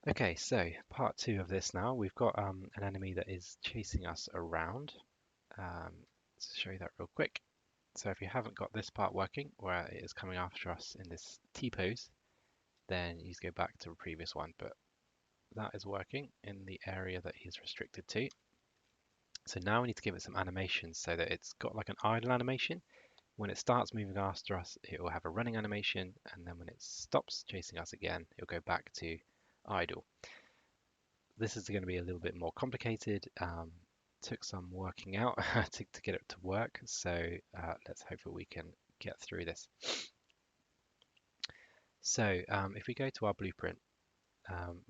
Okay, so part two of this now. We've got an enemy that is chasing us around. Let's show you that real quick. So if you haven't got this part working, where it is coming after us in this T-pose, then you just go back to the previous one. But that is working in the area that he's restricted to. So now we need to give it some animations so that it's got like an idle animation. When it starts moving after us, it will have a running animation, and then when it stops chasing us again, it'll go back to idle. This is going to be a little bit more complicated. Took some working out to get it to work. So let's hope that we can get through this. So if we go to our blueprint,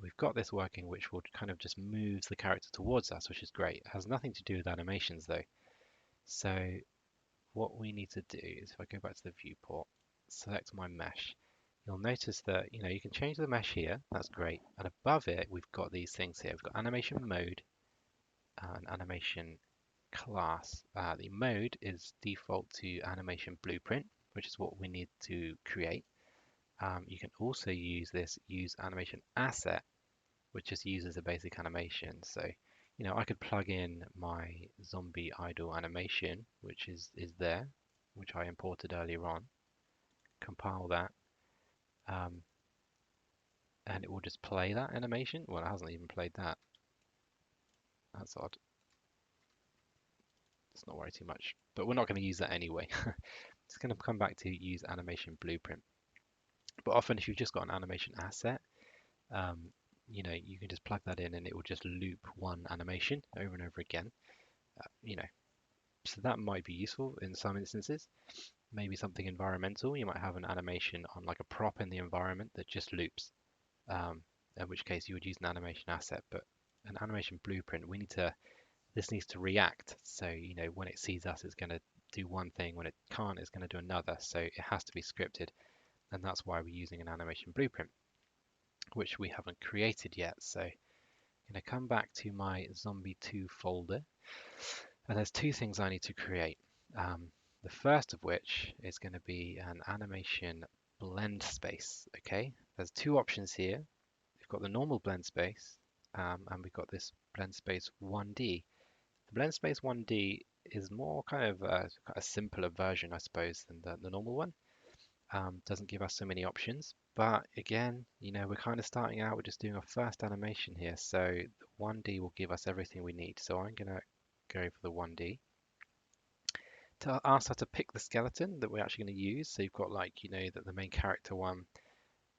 we've got this working, which will kind of just moves the character towards us, which is great. It has nothing to do with animations though. So what we need to do is if I go back to the viewport, select my mesh, you'll notice that you can change the mesh here. That's great. And above it, we've got these things here. We've got animation mode and animation class. The mode is default to animation blueprint, which is what we need to create. You can also use this use animation asset, which just uses a basic animation. So, I could plug in my zombie idle animation, which is there, which I imported earlier on, compile that, um, and it will just play that animation. Well, it hasn't even played that. That's odd. Let's not worry too much. But we're not going to use that anyway. It's going to come back to use animation blueprint. But often if you've just got an animation asset, um, you can just plug that in and it will just loop one animation over and over again. Uh, you know, so that might be useful in some instances. Maybe something environmental, you might have an animation on like a prop in the environment that just loops. In which case you would use an animation asset, but an animation blueprint, this needs to react. So, when it sees us, it's going to do one thing. When it can't, it's going to do another. So it has to be scripted. And that's why we're using an animation blueprint, which we haven't created yet. So I'm going to come back to my Zombie 2 folder, and there's two things I need to create. The first of which is going to be an animation blend space. Okay, there's two options here. We've got the normal blend space, and we've got this blend space 1D. The blend space 1D is more kind of a simpler version, I suppose, than the normal one. Doesn't give us so many options. But again, we're kind of starting out, we're just doing our first animation here. So the 1D will give us everything we need. So I'm going to go for the 1D. To ask how to pick the skeleton that we're actually going to use. So you've got like, the main character one,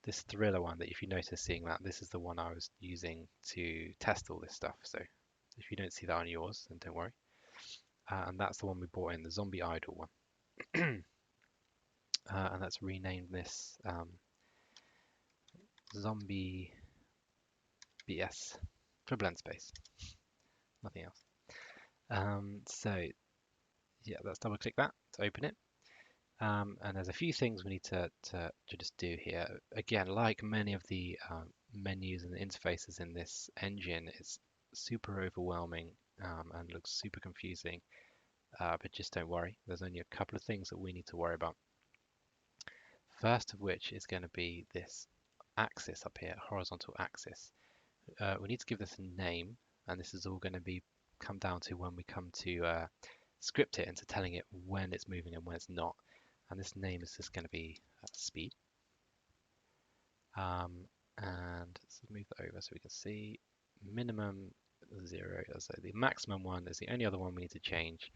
this thriller one that if you notice seeing that, this is the one I was using to test all this stuff. So if you don't see that on yours, then don't worry. And that's the one we brought in, the zombie idol one. And let's rename this zombie BS for blend space, nothing else. So yeah, let's double click that to open it. And there's a few things we need to just do here. Again, like many of the menus and the interfaces in this engine, it's super overwhelming and looks super confusing. But just don't worry, there's only a couple of things that we need to worry about. First of which is going to be this axis up here, horizontal axis. We need to give this a name, and this is all going to be come down to when we come to script it into telling it when it's moving and when it's not. And this name is just going to be speed. And let's move that over so we can see minimum 0. So the maximum one is the only other one we need to change,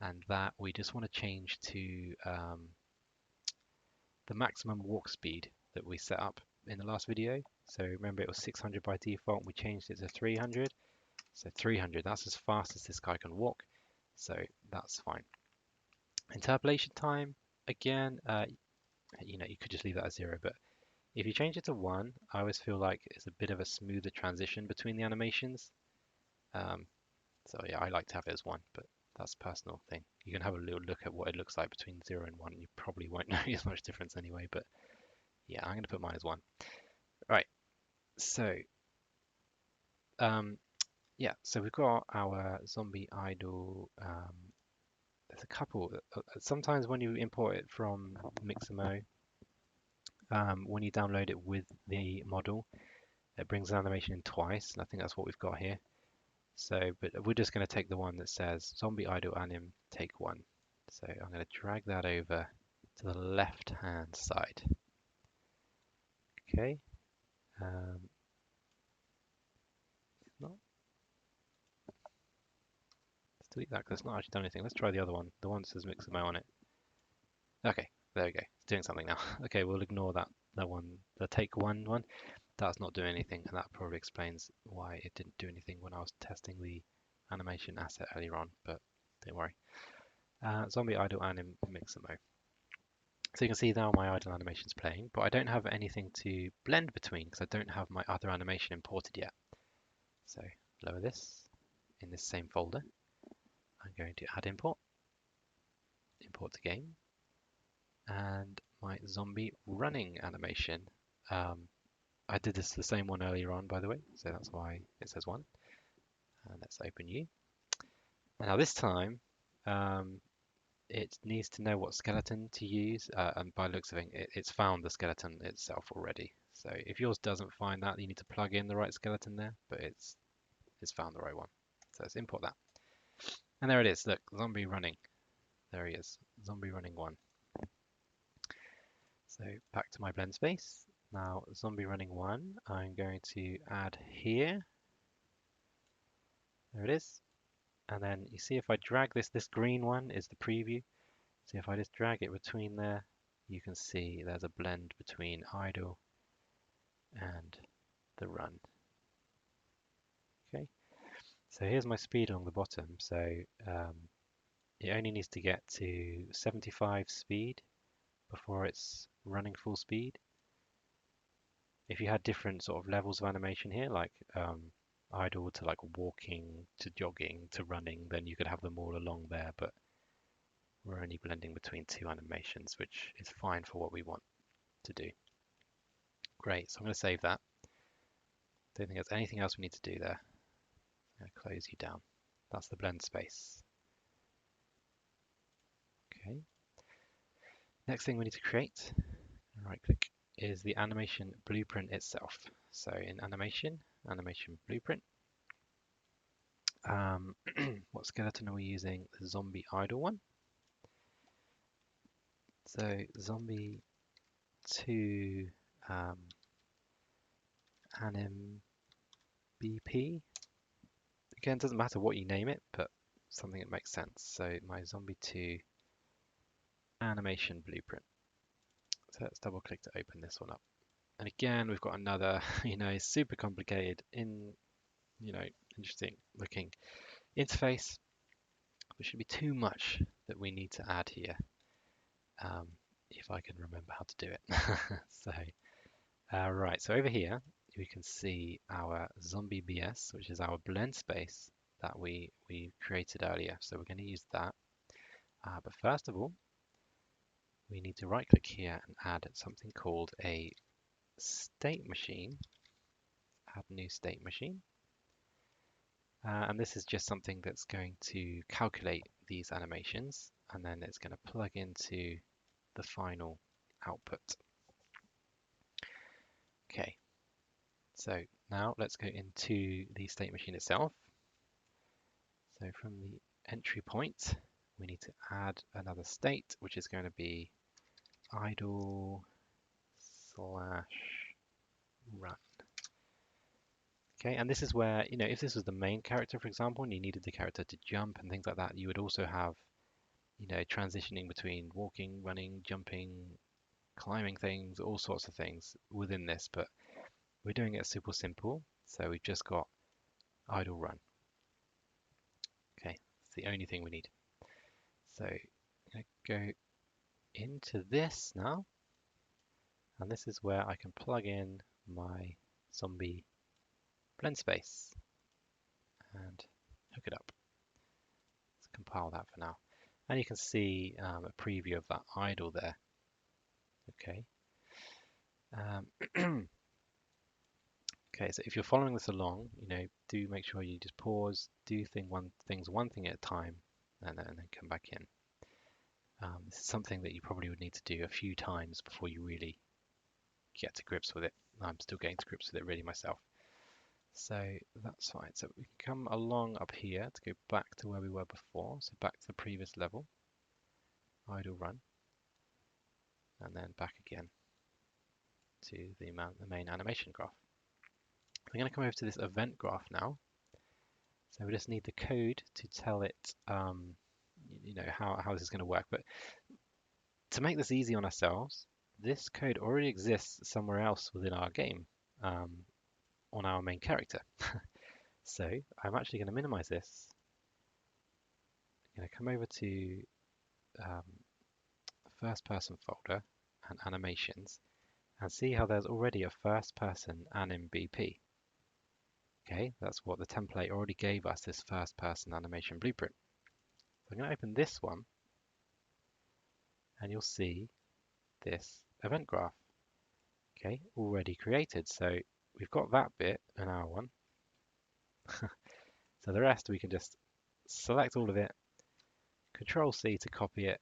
and that we just want to change to the maximum walk speed that we set up in the last video. So remember it was 600 by default, we changed it to 300. So 300, that's as fast as this guy can walk. So that's fine. Interpolation time, again, you could just leave that as 0, but if you change it to 1, I always feel like it's a bit of a smoother transition between the animations. So yeah, I like to have it as 1, but that's a personal thing. You can have a little look at what it looks like between 0 and 1. You probably won't notice much difference anyway, but yeah, I'm going to put mine as 1. Right, so yeah, so we've got our zombie idol. There's a couple. Sometimes when you import it from Mixamo, when you download it with the model, It brings an animation in twice, and I think that's what we've got here. So, but we're just going to take the one that says zombie idle anim take one. So I'm going to drag that over to the left-hand side. Okay. Not, let's delete that because it's not actually done anything. Let's try the other one. The one that says Mixamo on it. Okay, there we go. It's doing something now. Okay, we'll ignore that one, the take one. That's not doing anything, and that probably explains why it didn't do anything when I was testing the animation asset earlier on, but don't worry. Zombie idle anim Mixamo. So you can see now my idle animation is playing, but I don't have anything to blend between because I don't have my other animation imported yet. So lower this in this same folder. I'm going to add import to game, and my zombie running animation. I did this the same one earlier on, by the way, so that's why it says 1. And let's open you. And now this time, it needs to know what skeleton to use, and by looks of it, it's found the skeleton itself already. So if yours doesn't find that, you need to plug in the right skeleton there, but it's found the right one. So let's import that. And there it is. Look, zombie running. There he is. Zombie running 1. So back to my blend space. Now zombie running 1, I'm going to add here. There it is. And then you see if I drag this green one is the preview. So if I just drag it between there, you can see there's a blend between idle and the run. Okay, so here's my speed along the bottom. So it only needs to get to 75 speed before it's running full speed. If you had different sort of levels of animation here, like idle to like walking to jogging to running, then you could have them all along there, but we're only blending between 2 animations, which is fine for what we want to do. Great, so I'm going to save that. Don't think there's anything else we need to do there. I'm going to close you down. That's the blend space. Okay. Next thing we need to create, right click, is the animation blueprint itself. So in animation blueprint. What skeleton are we using? The zombie idle one. So zombie 2 anim BP. Again, it doesn't matter what you name it, but something that makes sense. So my zombie 2 animation blueprint. So let's double click to open this one up. And again, we've got another, super complicated interesting looking interface. There should be too much that we need to add here. If I can remember how to do it. So, right, so over here, we can see our zombie BS, which is our blend space that we created earlier. So we're going to use that. But first of all, we need to right click here and add something called a state machine. Add new state machine. And this is just something that's going to calculate these animations, and then it's going to plug into the final output. Okay, so now let's go into the state machine itself. So from the entry point, we need to add another state, which is going to be idle / run. Okay, and this is where, if this was the main character, for example, and you needed the character to jump and things like that, you would also have, transitioning between walking, running, jumping, climbing things, all sorts of things within this, but we're doing it super simple. So we've just got idle run. Okay, it's the only thing we need. So I'm going to go into this now, and this is where I can plug in my zombie blend space and hook it up. Let's compile that for now. And you can see a preview of that idle there. Okay. Okay, so if you're following this along, do make sure you just pause, do things one thing at a time, and then come back in. This is something that you probably would need to do a few times before you really get to grips with it. I'm still getting to grips with it really myself. So that's fine. So we can come along up here to go back to where we were before. So back to the previous level, idle run, and then back again to the main animation graph. We're going to come over to this event graph now. So we just need the code to tell it, how this is going to work. But to make this easy on ourselves, this code already exists somewhere else within our game, on our main character. So I'm actually going to minimize this. I'm going to come over to first person folder and animations and see how there's already a first person anim BP. Okay, that's what the template already gave us, this first person animation blueprint. So I'm going to open this one and you'll see this event graph. Okay, already created. So we've got that bit in our one. So the rest we can just select all of it, Control C to copy it,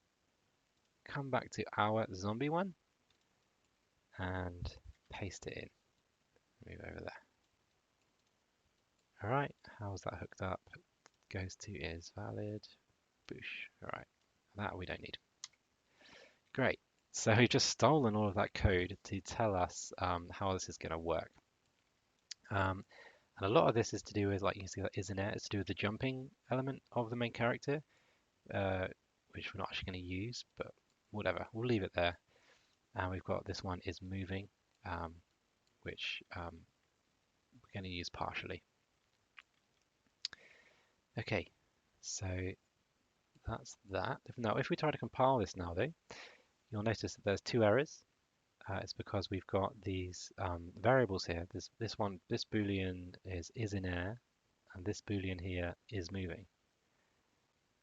come back to our zombie one and paste it in. Move over there. All right, how's that hooked up? Goes to is valid. Boosh. All right, that we don't need. Great. So we've just stolen all of that code to tell us how this is going to work. And a lot of this is to do with, like you see that is in there, it's to do with the jumping element of the main character, which we're not actually going to use, but whatever, we'll leave it there. And we've got this one is moving, which we're going to use partially. Okay, so that's that. Now, if we try to compile this now, though, you'll notice that there's two errors. It's because we've got these variables here. This boolean is in air, and this boolean here is moving.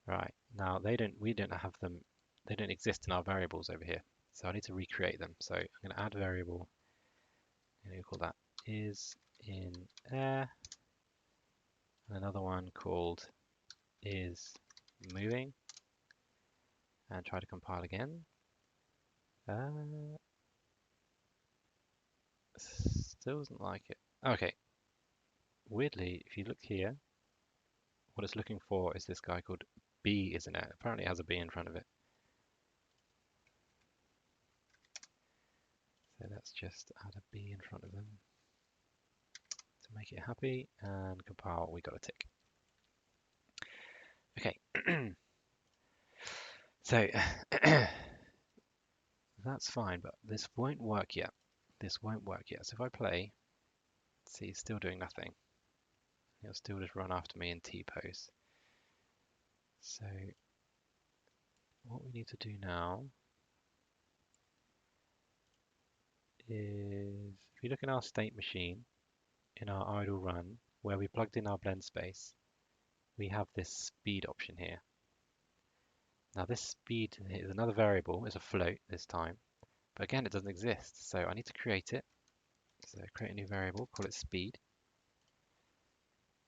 Right, now we don't have them, they don't exist in our variables over here. So I need to recreate them. So I'm going to add variable, and we call that is in air, and another one called is moving, and try to compile again. Still doesn't like it. Okay, weirdly, if you look here, what it's looking for is this guy called B, isn't it? Apparently it has a B in front of it. So let's just add a B in front of them to make it happy, and compile, we got a tick. Okay, so that's fine, but this won't work yet. This won't work yet. So if I play, see, it's still doing nothing. It'll still just run after me in T-pose. So what we need to do now is, if you look in our state machine, in our idle run, where we plugged in our blend space, we have this speed option here. Now this speed is another variable, it's a float this time, but again it doesn't exist, so I need to create it. So create a new variable, call it speed,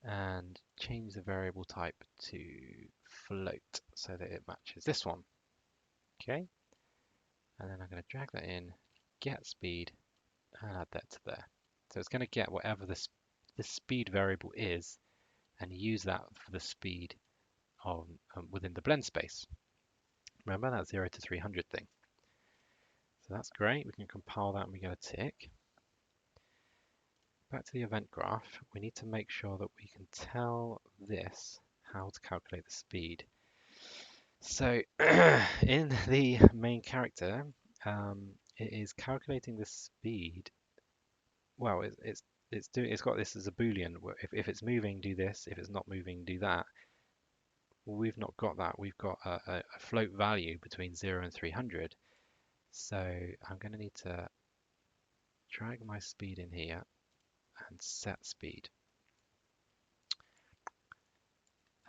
and change the variable type to float so that it matches this one. Okay, and then I'm going to drag that in, get speed, and add that to there. So it's going to get whatever this speed variable is and use that for the speed of within the blend space. Remember that 0 to 300 thing. So that's great. We can compile that and we get a tick. Back to the event graph, we need to make sure that we can tell this how to calculate the speed. So in the main character, it is calculating the speed. Well, it's got this as a boolean. If it's moving, do this. If it's not moving, do that. Well, we've not got that. We've got a float value between 0 and 300. So I'm going to need to drag my speed in here and set speed.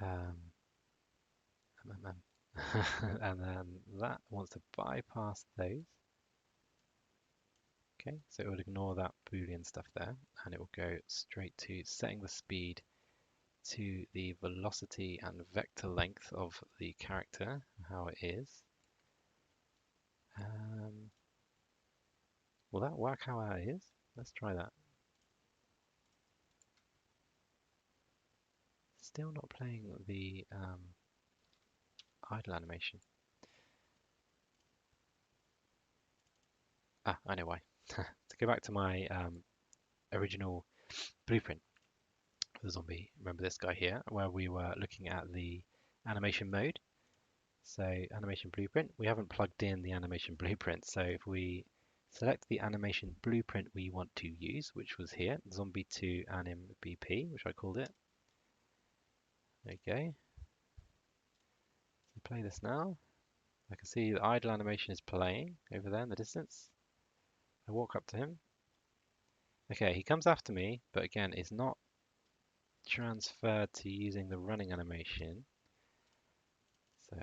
And then that wants to bypass those. Okay, so it will ignore that Boolean stuff there, and it will go straight to setting the speed to the velocity and vector length of the character, how it is. Will that work how it is? Let's try that. Still not playing the idle animation. Ah, I know why. To go back to my original blueprint for the zombie, remember this guy here, where we were looking at the animation mode. So animation blueprint, we haven't plugged in the animation blueprint. So if we select the animation blueprint we want to use, which was here, Zombie 2 Anim BP, which I called it. Okay, so play this now. I can see the idle animation is playing over there in the distance. I walk up to him. Okay, he comes after me, but again, it's not transferred to using the running animation. So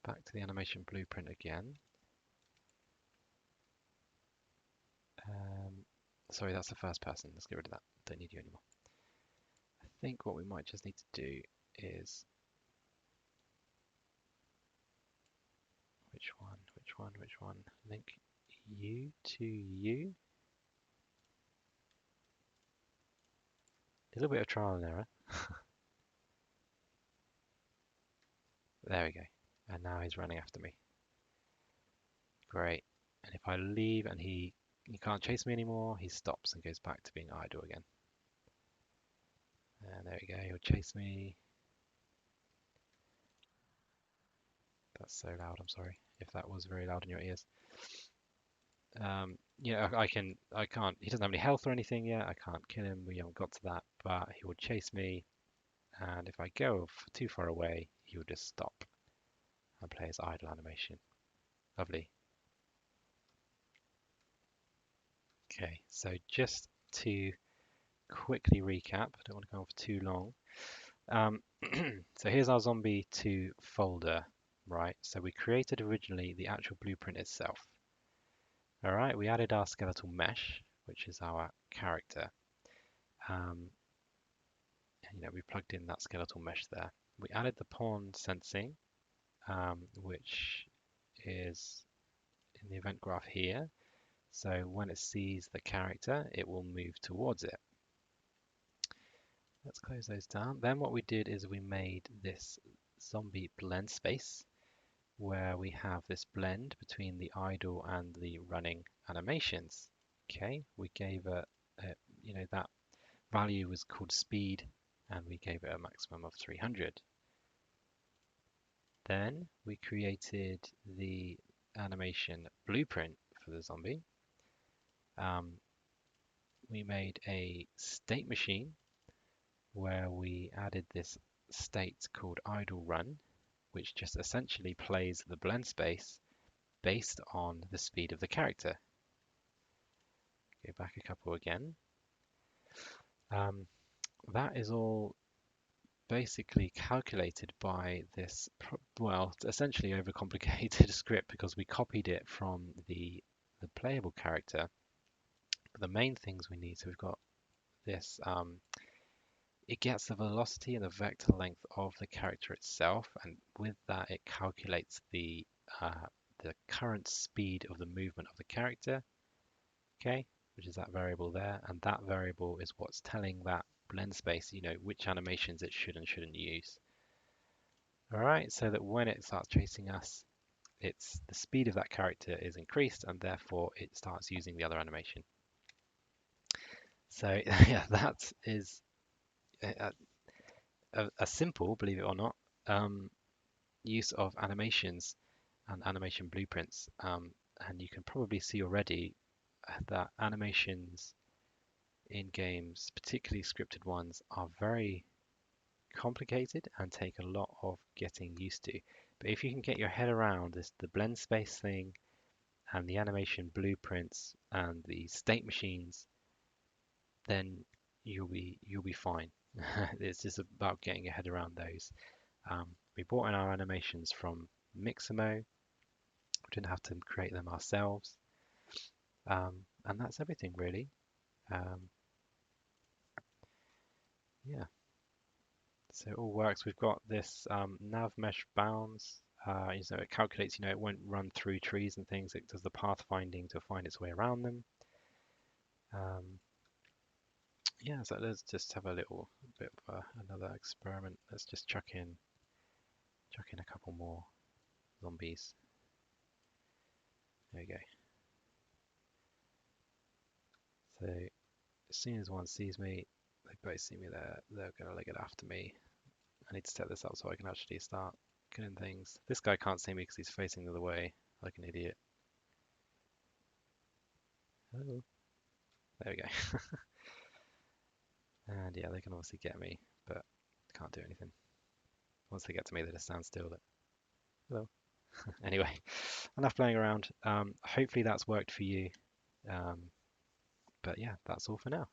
back to the animation blueprint again. Sorry, that's the first person. Let's get rid of that. Don't need you anymore. I think what we might just need to do is which one? Link you to you. A little bit of trial and error. There we go. And now he's running after me. Great. And if I leave and he can't chase me anymore, he stops and goes back to being idle again. And there we go, he'll chase me. That's so loud, I'm sorry if that was very loud in your ears. Yeah, I can't, he doesn't have any health or anything yet, I can't kill him, we haven't got to that, but he will chase me, and if I go too far away, he will just stop and play his idle animation. Lovely. Okay, so just to quickly recap, I don't want to go on for too long. So here's our Zombie 2 folder, right? So we created originally the actual blueprint itself. All right, we added our skeletal mesh, which is our character. We plugged in that skeletal mesh there. We added the pawn sensing, which is in the event graph here. So when it sees the character, it will move towards it. Let's close those down. Then what we did is we made this zombie blend space where we have this blend between the idle and the running animations. Okay, we gave that value was called speed, and we gave it a maximum of 300. Then we created the animation blueprint for the zombie. We made a state machine where we added this state called idle run, which just essentially plays the blend space based on the speed of the character. Go back a couple again. That is all basically calculated by this, well, essentially overcomplicated script because we copied it from the playable character. But the main things we need, so we've got this, it gets the velocity and the vector length of the character itself, and with that it calculates the current speed of the movement of the character, okay, which is that variable there, and that variable is what's telling that blend space, which animations it should and shouldn't use. All right, so that when it starts chasing us, it's the speed of that character is increased, and therefore it starts using the other animation. So yeah, that is a simple, believe it or not, use of animations and animation blueprints. And you can probably see already that animations in games, particularly scripted ones, are very complicated and take a lot of getting used to. But if you can get your head around this, the blend space thing and the animation blueprints and the state machines, then you'll be fine. It's just about getting your head around those. We brought in our animations from Mixamo. We didn't have to create them ourselves. And that's everything really. Yeah, so it all works. We've got this nav mesh bounds. It calculates, it won't run through trees and things. It does the path finding to find its way around them. Yeah, so let's just have a little bit of another experiment. Let's just chuck in a couple more zombies. There we go. So as soon as one sees me, they both see me there. They're gonna get after me. I need to set this up so I can actually start killing things. This guy can't see me because he's facing the other way, like an idiot. Oh, there we go. And yeah, they can obviously get me, but can't do anything. Once they get to me, they just stand still. Hello. Anyway, enough playing around. Hopefully that's worked for you. Um, but yeah, that's all for now.